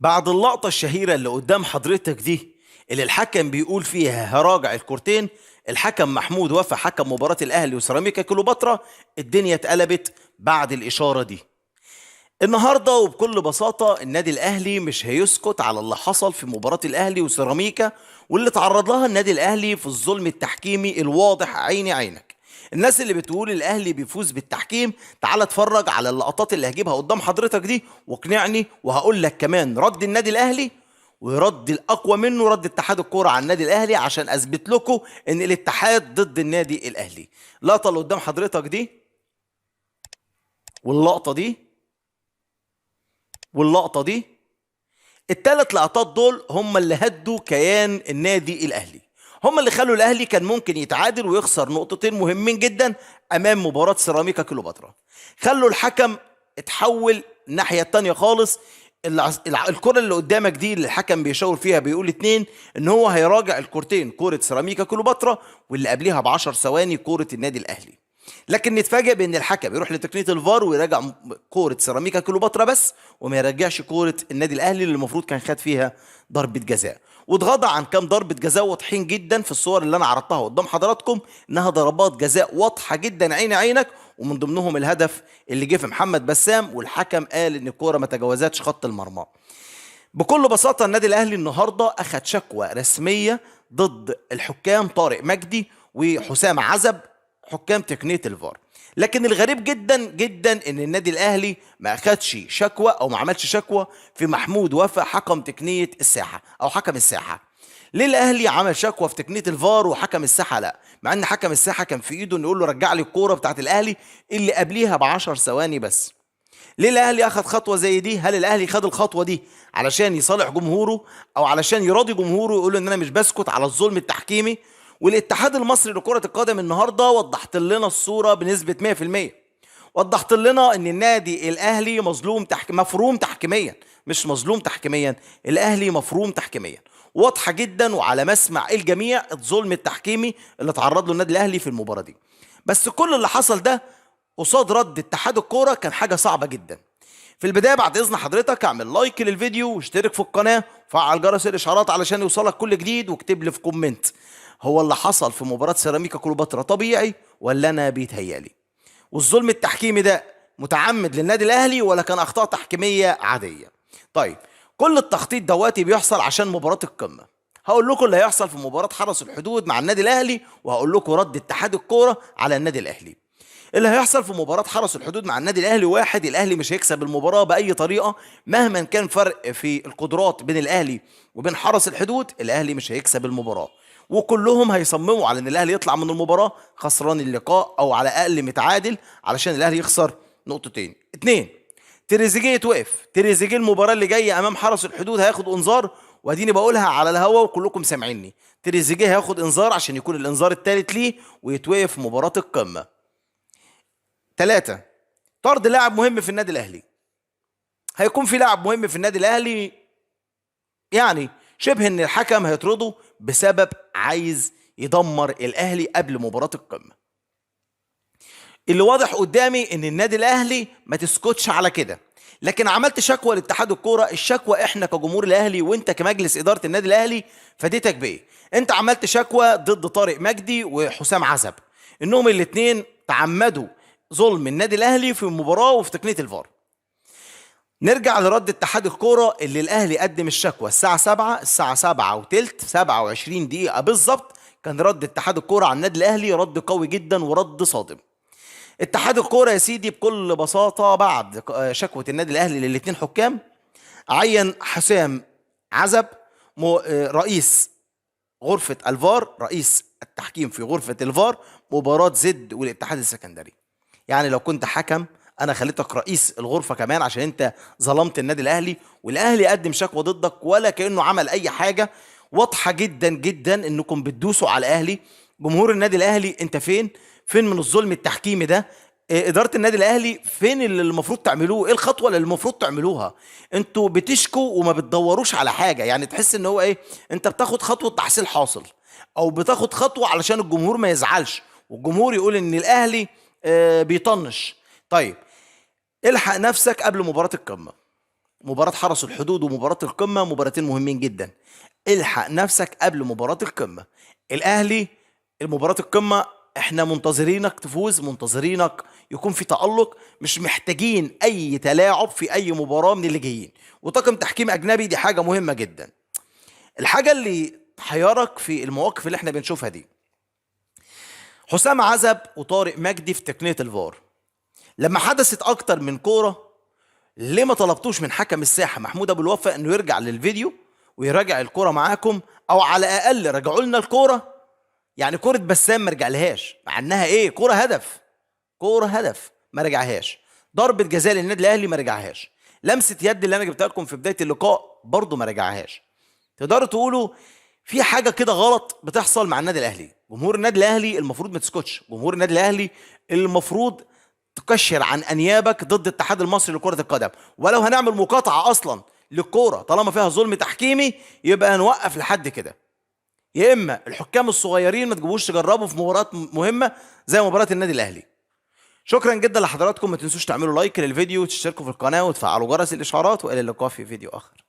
بعد اللقطة الشهيرة اللي قدام حضرتك دي، اللي الحكم بيقول فيها هراجع الكورتين، الحكم محمود وفا حكم مباراة الأهلي وسيراميكا كليوباترا. الدنيا اتقلبت بعد الإشارة دي. النهاردة وبكل بساطة النادي الأهلي مش هيسكت على اللي حصل في مباراة الأهلي وسيراميكا، واللي تعرض لها النادي الأهلي في الظلم التحكيمي الواضح عيني عينك. الناس اللي بتقول الأهلي بيفوز بالتحكيم، تعال اتفرج على اللقطات اللي هجيبها قدام حضرتك دي واقنعني، وهقول لك كمان رد النادي الأهلي ورد الأقوى منه رد اتحاد الكورة على النادي الأهلي، عشان أثبت لكم إن الاتحاد ضد النادي الأهلي. اللقطة اللي قدام حضرتك دي واللقطة دي واللقطة دي، الثلاث لقطات دول هم اللي هدوا كيان النادي الأهلي، هم اللي خلوا الأهلي كان ممكن يتعادل ويخسر نقطتين مهمين جدا أمام مباراة سيراميكا كليوباترا. خلوا الحكم اتحول الناحية التانية خالص. الكرة اللي قدامك دي اللي الحكم بيشاور فيها بيقول اتنين، ان هو هيراجع الكورتين، كورة سيراميكا كليوباترا واللي قبليها ب10 ثواني كورة النادي الأهلي. لكن نتفاجئ بان الحكم يروح لتقنيه الفار ويراجع كوره سيراميكا كليوباترا بس، وما يرجعش كوره النادي الاهلي اللي المفروض كان خد فيها ضربه جزاء. واتغاضى عن كام ضربه جزاء واضحين جدا في الصور اللي انا عرضتها قدام حضراتكم، انها ضربات جزاء واضحه جدا عين عينك، ومن ضمنهم الهدف اللي جه في محمد بسام، والحكم قال ان الكوره ما تجاوزتش خط المرمى. بكل بساطه النادي الاهلي النهارده اخذ شكوى رسميه ضد الحكام طارق مجدي وحسام عزب، حكام تقنية الفار. لكن الغريب جدا جدا ان النادي الاهلي ما اخدش شكوى او ما عملش شكوى في محمود وفا حكم تقنية الساحة او حكم الساحة. ليه الاهلي عمل شكوى في تقنية الفار وحكم الساحة لا؟ مع ان حكم الساحة كان في ايده انه يقول له رجع لي الكورة بتاعت الاهلي اللي قبليها ب10 ثواني بس. ليه الاهلي اخذ خطوه زي دي؟ هل الاهلي خد الخطوه دي علشان يصالح جمهوره او علشان يراضي جمهوره يقول ان انا مش بسكت على الظلم التحكيمي؟ والاتحاد المصري لكره القدم النهارده وضحت لنا الصوره بنسبه 100%. وضحت لنا ان النادي الاهلي مظلوم مفروم تحكيميا، مش مظلوم تحكيميا، الاهلي مفروم تحكيميا. واضحه جدا وعلى مسمع الجميع الظلم التحكيمي اللي تعرض له النادي الاهلي في المباراه دي. بس كل اللي حصل ده قصاد رد اتحاد الكوره كان حاجه صعبه جدا. في البدايه بعد اذن حضرتك اعمل لايك للفيديو واشترك في القناه وفعل جرس الاشعارات علشان يوصلك كل جديد، واكتب لي في كومنت هو اللي حصل في مباراه سيراميكا كليوباترا طبيعي ولا انا بيتهيالي؟ والظلم التحكيمي ده متعمد للنادي الاهلي ولا كان اخطاء تحكيميه عاديه؟ طيب، كل التخطيط دواتي بيحصل عشان مباراه القمه. هقول لكم اللي هيحصل في مباراه حرس الحدود مع النادي الاهلي، وهقول لكم رد اتحاد الكوره على النادي الاهلي. اللي هيحصل في مباراة حرس الحدود مع النادي الأهلي واحد، الأهلي مش هيكسب المباراة بأي طريقة مهما كان فرق في القدرات بين الأهلي وبين حرس الحدود، الأهلي مش هيكسب المباراة. وكلهم هيصمموا على ان الاهلي يطلع من المباراه خسران اللقاء او على الاقل متعادل علشان الاهلي يخسر نقطتين. اتنين، تريزيجيه يتوقف. تريزيجيه المباراه اللي جايه امام حرس الحدود هياخد انذار، واديني بقولها على الهوا وكلكم سامعيني، تريزيجيه هياخد انذار عشان يكون الانذار الثالث ليه ويتوقف مباراه القمه. ثلاثة، طرد لاعب مهم في النادي الاهلي. هيكون في لاعب مهم في النادي الاهلي، يعني شبه ان الحكم هيطرده بسبب عايز يدمر الاهلي قبل مباراة القمة. اللي واضح قدامي ان النادي الاهلي ما تسكتش على كده، لكن عملت شكوى لاتحاد الكوره. الشكوى احنا كجمهور الاهلي وانت كمجلس اداره النادي الاهلي فديتك بايه؟ انت عملت شكوى ضد طارق مجدي وحسام عزب، انهم الاثنين تعمدوا ظلم النادي الاهلي في المباراه وفي تقنيه الفار. نرجع لرد اتحاد الكوره اللي الاهلي قدم الشكوى الساعه 7، الساعه 7 وثلث، 27 دقيقه بالظبط، كان رد اتحاد الكوره على النادي الاهلي رد قوي جدا ورد صادم. اتحاد الكوره يا سيدي بكل بساطه بعد شكوى النادي الاهلي للاثنين حكام عين حسام عزب رئيس غرفه الفار، رئيس التحكيم في غرفه الفار مباراه زد والاتحاد السكندري. يعني لو كنت حكم انا خليتك رئيس الغرفه كمان عشان انت ظلمت النادي الاهلي، والاهلي قدم شكوى ضدك ولا كانه عمل اي حاجه. واضحه جدا جدا انكم بتدوسوا على الاهلي. جمهور النادي الاهلي انت فين؟ فين من الظلم التحكيمي ده؟ اداره النادي الاهلي فين اللي المفروض تعملوه؟ ايه الخطوه اللي المفروض تعملوها؟ انتوا بتشكوا وما بتدوروش على حاجه، يعني تحس ان هو ايه، انت بتاخد خطوه تحصيل حاصل او بتاخد خطوه علشان الجمهور ما يزعلش والجمهور يقول ان الاهلي بيطنش. طيب، الحق نفسك قبل مباراة القمة. مباراة حرس الحدود ومباراة القمة مباراتين مهمين جدا. الحق نفسك قبل مباراة القمة. الاهلي مباراة القمة احنا منتظرينك تفوز، منتظرينك يكون في تألق، مش محتاجين اي تلاعب في اي مباراة من اللي جايين، وطاقم تحكيم اجنبي دي حاجة مهمة جدا. الحاجة اللي تحيرك في المواقف اللي احنا بنشوفها دي، حسام عزب وطارق مجدي في تقنية الفار، لما حدثت اكتر من كورة ليه ما طلبتوش من حكم الساحة محمود ابو الوفا انه يرجع للفيديو ويراجع الكورة معاكم، او على الاقل رجعوا لنا الكورة؟ يعني كورة بسام ما رجعلهاش، مع انها ايه، كورة هدف، كورة هدف ما رجعهاش. ضربة جزاء للنادي الاهلي ما رجعهاش. لمسة يد اللي انا جبتها لكم في بداية اللقاء برضه ما رجعهاش. تقدروا تقولوا في حاجة كده غلط بتحصل مع النادي الاهلي. جمهور النادي الاهلي المفروض ما تسكتش، جمهور النادي الاهلي المفروض تكشر عن انيابك ضد الاتحاد المصري لكرة القدم. ولو هنعمل مقاطعة اصلا للكورة طالما فيها ظلم تحكيمي يبقى نوقف لحد كده. يا اما الحكام الصغيرين ما تجيبوش تجربوا في مباريات مهمه زي مباراه النادي الاهلي. شكرا جدا لحضراتكم، ما تنسوش تعملوا لايك للفيديو وتشتركوا في القناه وتفعلوا جرس الاشعارات، والى اللقاء في فيديو اخر.